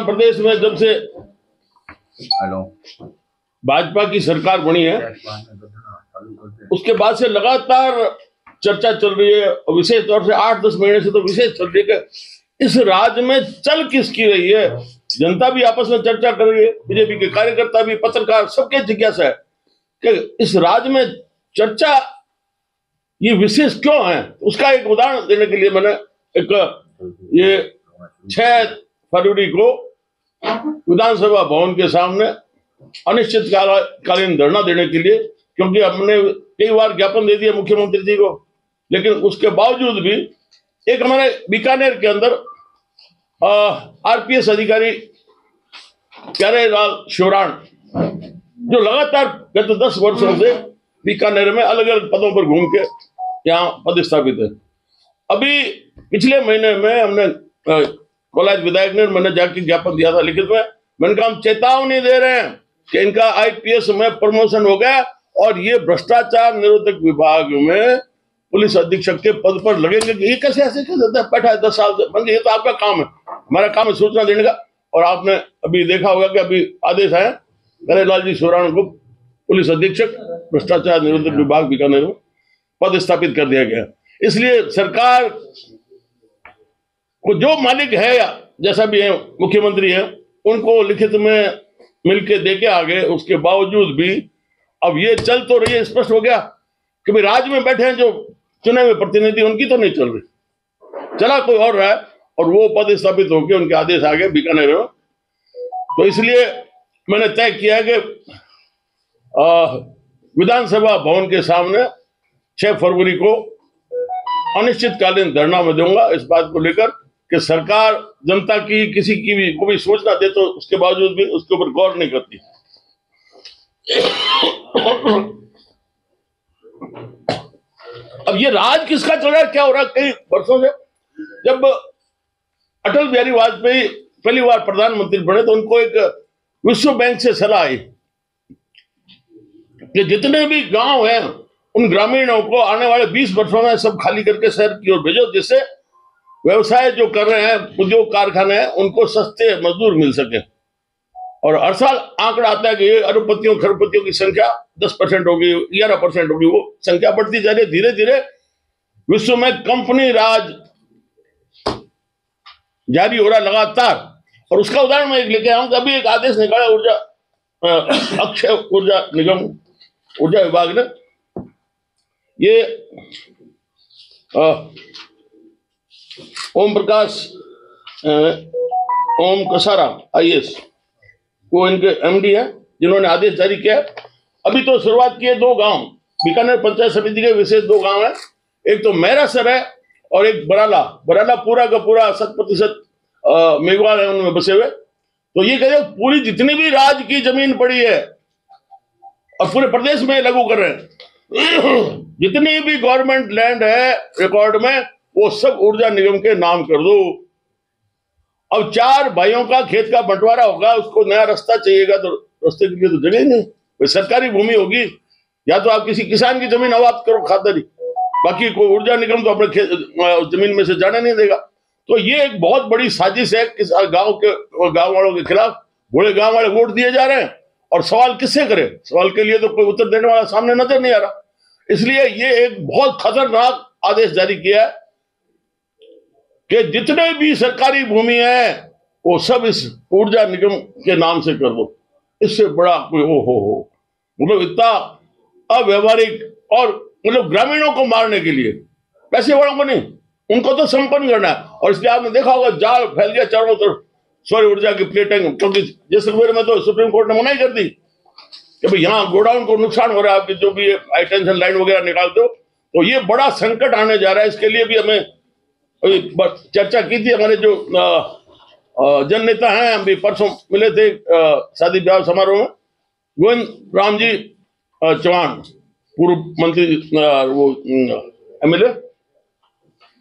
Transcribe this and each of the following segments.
प्रदेश में जब से भाजपा की सरकार बनी है उसके बाद से लगातार चर्चा चल रही है, और विशेष तौर से 8-10 महीने से तो विशेष चल रही है कि इस राज्य में चल किसकी रही है। जनता भी आपस में चर्चा कर रही है, बीजेपी के कार्यकर्ता भी, पत्रकार, सबके जिज्ञासा है कि इस राज्य में चर्चा ये विशेष क्यों है। उसका एक उदाहरण देने के लिए मैंने ये 6 फरवरी को विधानसभा भवन के सामने अनिश्चितकालीन धरना देने के लिए, क्योंकि हमने कई बार ज्ञापन दे दिया मुख्यमंत्री जी को, लेकिन उसके बावजूद भी एक हमारे बीकानेर के अंदर आरपीएस अधिकारी प्यारेलाल शिवराण, जो लगातार गत 10 वर्षों से बीकानेर में अलग अलग पदों पर घूम के यहाँ पदस्थापित है। अभी पिछले महीने में हमने कोलाज विधायक ने, मैंने जाके ज्ञापन दिया था लिखित में, मैंने कहा हम चेतावनी दे रहे हैं कि इनका आईपीएस में प्रमोशन हो गया और ये भ्रष्टाचार निरोधक विभाग में पुलिस अधीक्षक के पद पर लगेंगे। ये कैसे ऐसे कह सकते हैं, बैठा है 10 साल से। ये तो आपका काम है, हमारा काम है सूचना देने का। और आपने अभी देखा होगा कि अभी आदेश आया प्यारेलाल जी शिवराण को पुलिस अधीक्षक भ्रष्टाचार निरोधक विभाग बीकानेर में पद स्थापित कर दिया गया। इसलिए सरकार को जो मालिक है या जैसा भी है मुख्यमंत्री है, उनको लिखित में मिलके देके आगे, उसके बावजूद भी अब ये चल तो रही है। स्पष्ट हो गया कि भाई राज्य में बैठे हैं जो चुने हुए प्रतिनिधि, उनकी तो नहीं चल रही, चला कोई और रहा है, और वो पद स्थापित होकर उनके आदेश आ गए बीकानेर में। तो इसलिए मैंने तय किया कि विधानसभा भवन के सामने 6 फरवरी को अनिश्चितकालीन धरना में दूंगा, इस बात को लेकर कि सरकार जनता की किसी की भी को भी सूचना दे तो उसके बावजूद भी उसके ऊपर गौर नहीं करती। अब ये राज किसका चल रहा है, क्या हो रहा है? कई वर्षों से जब अटल बिहारी वाजपेयी पहली बार प्रधानमंत्री बने तो उनको एक विश्व बैंक से सलाह आई कि जितने भी गांव हैं उन ग्रामीणों को आने वाले 20 वर्षों में सब खाली करके शहर की ओर भेजो, जिससे व्यवसाय जो कर रहे हैं, उद्योग कारखाने हैं, उनको सस्ते मजदूर मिल सके। और हर साल आंकड़ा आता है कि ये अरबपतियों खरबपतियों की संख्या 10% होगी, 11% होगी, वो संख्या बढ़ती जा रही है। धीरे धीरे विश्व में कंपनी राज जारी हो रहा लगातार। और उसका उदाहरण मैं एक लेके आऊं कि अभी एक आदेश निकाला ऊर्जा अक्षय ऊर्जा निगम ऊर्जा विभाग ने, ये ओम कसारा आईएएस, वो इनके एमडी है, जिन्होंने आदेश जारी किया। अभी तो शुरुआत की है 2 गांव, बीकानेर पंचायत समिति के विशेष 2 गांव है, एक तो मैरासर है और एक बराला। बराला पूरा का पूरा 100% मेघवाल है उनमें बसे हुए। तो ये कहते पूरी जितनी भी राज्य की जमीन पड़ी है और पूरे प्रदेश में लागू कर रहे हैं, जितनी भी गवर्नमेंट लैंड है रिकॉर्ड में, वो सब ऊर्जा निगम के नाम कर दो। अब 4 भाइयों का खेत का बंटवारा होगा, उसको नया रास्ता चाहिएगा तो रास्ते के लिए तो जगह नहीं, कोई सरकारी भूमि होगी, या तो आप किसी किसान की जमीन आबाद करो खातरी, बाकी को ऊर्जा निगम तो अपने जमीन में से जाने नहीं देगा। तो ये एक बहुत बड़ी साजिश है कि गांव वालों के खिलाफ। बूढ़े गांव वाले वोट दिए जा रहे हैं और सवाल किससे करें, सवाल के लिए तो कोई उत्तर देने वाला सामने नजर नहीं आ रहा। इसलिए ये एक बहुत खतरनाक आदेश जारी किया है कि जितने भी सरकारी भूमि है वो सब इस ऊर्जा निगम के नाम से कर दो। इससे बड़ा कोई हो मतलब इतना अव्यवहारिक, और मतलब ग्रामीणों को मारने के लिए, पैसे वालों को नहीं, उनको तो संपन्न करना है। और इसलिए आपने देखा होगा जाल फैल गया चारों तरफ सौर ऊर्जा की प्लेटिंग, क्योंकि जैसलमेर में तो सुप्रीम कोर्ट ने मनाही कर दी कि भाई यहाँ गोडाउन को नुकसान हो रहा है, आपकी जो भी हाई टेंशन लाइन वगैरह निकालते हो। तो ये बड़ा संकट आने जा रहा है। इसके लिए भी हमें चर्चा की थी, हमारे जो जन नेता हैं, हम भी परसों मिले थे शादी ब्याह समारोह में, गोविंद राम जी चौहान, पूर्व मंत्री, वो एमएलए,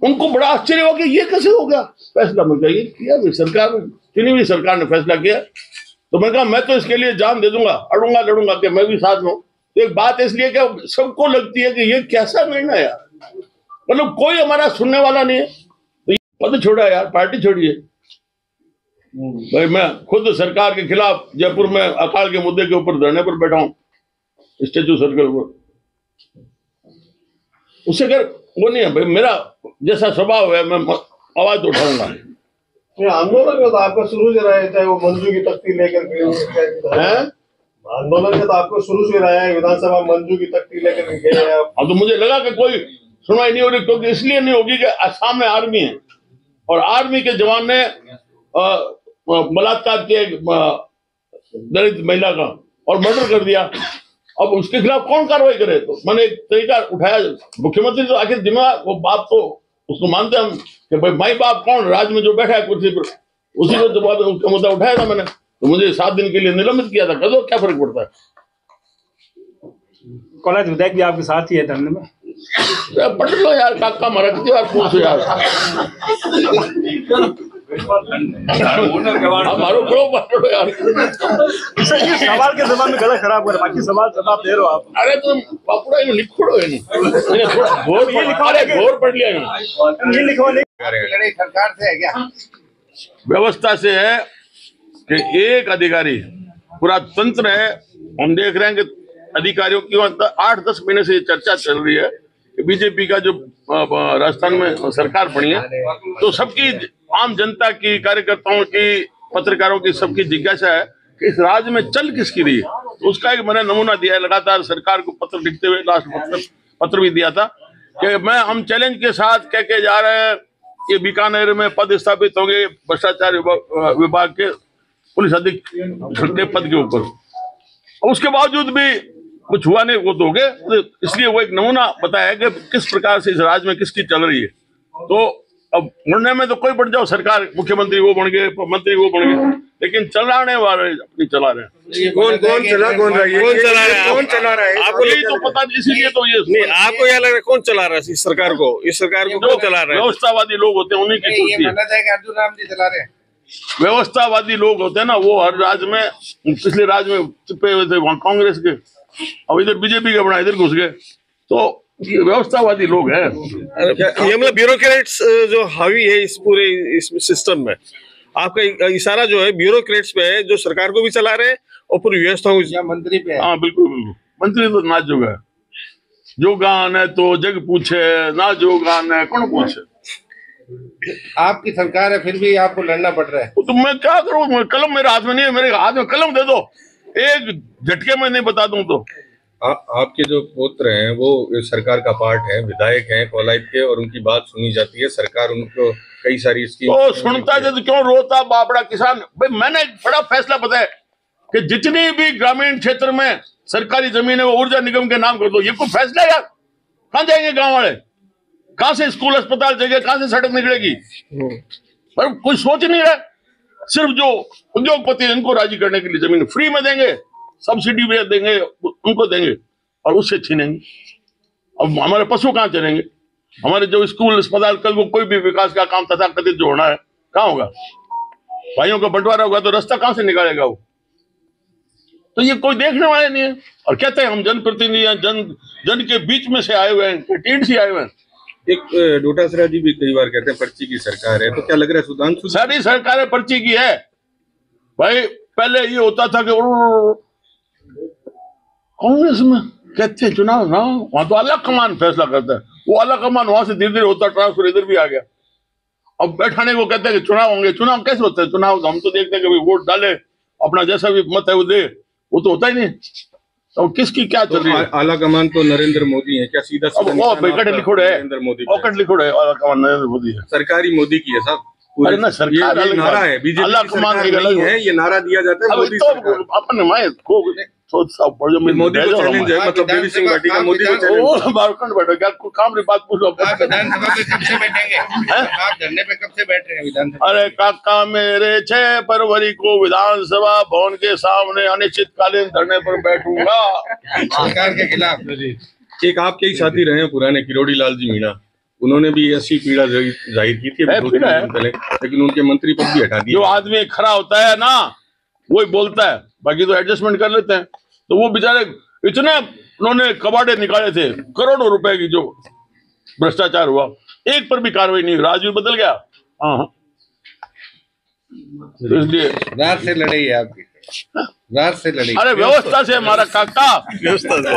उनको बड़ा आश्चर्य हुआ कि ये कैसे हो गया फैसला। मैं कहा ये किया भाई सरकार ने, चुनी हुई सरकार ने फैसला किया। तो मैंने कहा मैं तो इसके लिए जान दे दूंगा, अड़ूंगा लड़ूंगा कि मैं भी साथ में हूं। तो एक बात इसलिए कि सबको लगती है कि ये कैसा निर्णय यार, मतलब कोई हमारा सुनने वाला नहीं है, तो ये पद छोड़ा यार, पार्टी छोड़िए। भाई मैं खुद सरकार के खिलाफ जयपुर में अकाल के मुद्दे के ऊपर धरने पर बैठा हूं, स्टेचू सर्कल पर। उससे अगर वो नहीं है भाई, मेरा जैसा स्वभाव है मैं आवाज तो उठाऊंगा। आंदोलन का तो आपका शुरू से रहा है, चाहे वो मंजू की तख्ती लेकर के आंदोलन का तो आपको शुरू से रहा है, विधानसभा मंजू की तख्ती लेकर गए आप। तो मुझे लगा कि कोई सुनवाई नहीं हो रही, क्योंकि इसलिए नहीं होगी कि सामने आर्मी है और आर्मी के जवान ने बलात्कार किया दलित महिला का और मर्डर कर दिया। अब उसके खिलाफ कौन कार्रवाई करे? तो मैंने एक तरीका उठाया, मुख्यमंत्री तो आखिर जिम्मेवार, वो बाप तो उसको मानते हम कि भाई माई बाप कौन, राज्य में जो बैठा है कुर्सी पर, उसी को जवाब उसका मुद्दा उठाया था मैंने। तो मुझे 7 दिन के लिए निलंबित किया था, कर दो, क्या फर्क पड़ता है। कॉलेज विधायक भी आपके साथ ही है धरने में, पढ़ लो यार, काका मरा यार, पूछ यार हमारो क्यों पढ़ो यार। सवाल के जवाब में गला खराब कर, बाकी सवाल जवाब दे रहे हो आप। अरे तुम पापुड़ा में लिखोड़ो है घोर पढ़ लिया ये लिखवा लड़ाई सरकार से है क्या? व्यवस्था से है कि एक अधिकारी, पूरा तंत्र है। हम देख रहे हैं कि अधिकारियों की 8-10 महीने से ये चर्चा चल रही है कि बीजेपी का जो राजस्थान में सरकार बनी है, तो सबकी आम जनता की, कार्यकर्ताओं की, पत्रकारों की, सबकी जिज्ञासा है कि इस राज्य में चल किसकी रही है। तो उसका एक मैंने नमूना दिया है, लगातार सरकार को पत्र लिखते हुए, लास्ट पत्र भी दिया था कि हम चैलेंज के साथ कह के जा रहे हैं कि बीकानेर में पद स्थापित होंगे भ्रष्टाचार विभाग के पुलिस अधीक्षक के पद के ऊपर। उसके बावजूद भी कुछ हुआ नहीं, वो तो हो गए। इसलिए वो एक नमूना बताया है कि किस प्रकार से इस राज्य में किसकी चल रही है। तो अब मुड़ने में तो कोई बढ़ जाओ, सरकार मुख्यमंत्री वो बन गए, मंत्री वो बन गए, लेकिन चलाने वाले अपनी चला रहे हैं। कौन चला रहा है आपको यही तो पता नहीं, इसीलिए तो ये नहीं, आपको यह लग रहा है कौन चला रहा है इस सरकार को? इस सरकार को कौन चला रहा है? व्यवस्थावादी लोग होते हैं, उन्हीं की चलती है। अर्जुन राम जी चला रहे हैं। व्यवस्थावादी लोग होते हैं ना, वो हर राज्य में, पिछले राज्य में छिपे हुए थे वहां कांग्रेस के, अब इधर बीजेपी का बना, इधर घुस गए। तो ये व्यवस्थावादी लोग हैं। ये मतलब ब्यूरोक्रेट्स जो हावी है इस पूरे इस सिस्टम में, आपका इशारा जो है ब्यूरोक्रेट्स पे है, जो सरकार को भी चला रहे हैं और पूरी व्यवस्था मंत्री पे है। हाँ बिल्कुल बिल्कुल, मंत्री तो नाच जोगा है। जो गान है तो जग पूछे ना, जो गान है कौन पूछे। आपकी सरकार है फिर भी आपको लड़ना पड़ रहा है। तो मैं क्या करूं, कलम मेरे हाथ में नहीं है, मेरे हाथ में कलम दे दो, एक झटके में नहीं बता दूं तो। आपके जो पुत्र हैं वो सरकार का पार्ट है, विधायक हैं कोलाइट के, और उनकी बात सुनी जाती है, सरकार उनको कई सारी स्कीम तो सुनता है तो क्यों रोता बापड़ा किसान। भाई मैंने एक बड़ा फैसला बताया कि जितनी भी ग्रामीण क्षेत्र में सरकारी जमीन है वो ऊर्जा निगम के नाम कर दो। ये कोई फैसला है यार? कहाँ जाएंगे गांव वाले? कहाँ से स्कूल अस्पताल जगह, कहाँ से सड़क निकलेगी? पर कोई सोच नहीं रहा। सिर्फ जो उद्योगपति इनको राजी करने के लिए जमीन फ्री में देंगे, सब्सिडी भी देंगे, उनको देंगे और उससे छीनेंगे। अब हमारे पशु कहाँ चलेंगे? हमारे जो स्कूल अस्पताल, कल को कोई भी विकास का काम तथाकथित जो होना है कहाँ होगा? भाइयों का बंटवारा होगा तो रास्ता कहाँ से निकालेगा वो? तो ये कोई देखने वाले नहीं है। और कहते हैं हम जनप्रतिनिधि हैं, जन के बीच में से आए हुए हैं, टीम से आए हुए हैं। एक डोटासरा जी भी कई बार कहते हैं पर्ची की सरकार है, तो क्या लग रहा है सुधांशु? सारी सरकारें पर्ची की है भाई। पहले ये होता था कि कांग्रेस में कहते हैं चुनाव ना, वहां तो अलग कमान फैसला करता है, वो अलग कमान वहां से धीरे धीरे होता, ट्रांसफर इधर भी आ गया। अब बैठाने को कहते हैं कि चुनाव होंगे। चुनाव कैसे होते हैं? चुनाव हम तो देखते हैं कि वोट डाले, अपना जैसा भी मत है वो दे, वो तो होता ही नहीं। तो किसकी क्या चल रही है? आला कमान तो नरेंद्र मोदी है, क्या सीधा लिखोड़ है, नरेंद्र मोदी लिखोड़ है, आला कमान नरेंद्र मोदी है, सरकारी मोदी की है साहब। अरे ना सरकार ये नारा है, बीजेपी सरकार नहीं है, ये नारा दिया जाता है मोदी सरकार। अपन मैं को मोदी को चैलेंज है, मतलब देवी सिंह घाटी का मोदी को चैलेंज है। काम की बात पूछ लो। विधानसभा पे कब से बैठेंगे? आप धरने पे कब से बैठ रहे हैं विधानसभा? अरे काका मेरे 6 फरवरी को विधानसभा भवन के सामने अनिश्चितकालीन धरने पर बैठूंगा सरकार के खिलाफ। एक आपके ही साथी रहे हैं पुराने, किरोड़ी लाल जी मीणा, उन्होंने भी ऐसी पीड़ा जाहिर की थी लेकिन उनके मंत्री पद भी हटा दिए। जो आदमी खड़ा होता है ना वही बोलता है, बाकी तो एडजस्टमेंट कर लेते हैं। तो वो बेचारे इतने उन्होंने कबाड़े निकाले थे, करोड़ों रुपए की जो भ्रष्टाचार हुआ, एक पर भी कार्रवाई नहीं। राजवी बदल गया। हाँ तो इसलिए रात से लड़ाई है आपकी, रात से लड़ाई। अरे व्यवस्था से हमारा काका व्यवस्था से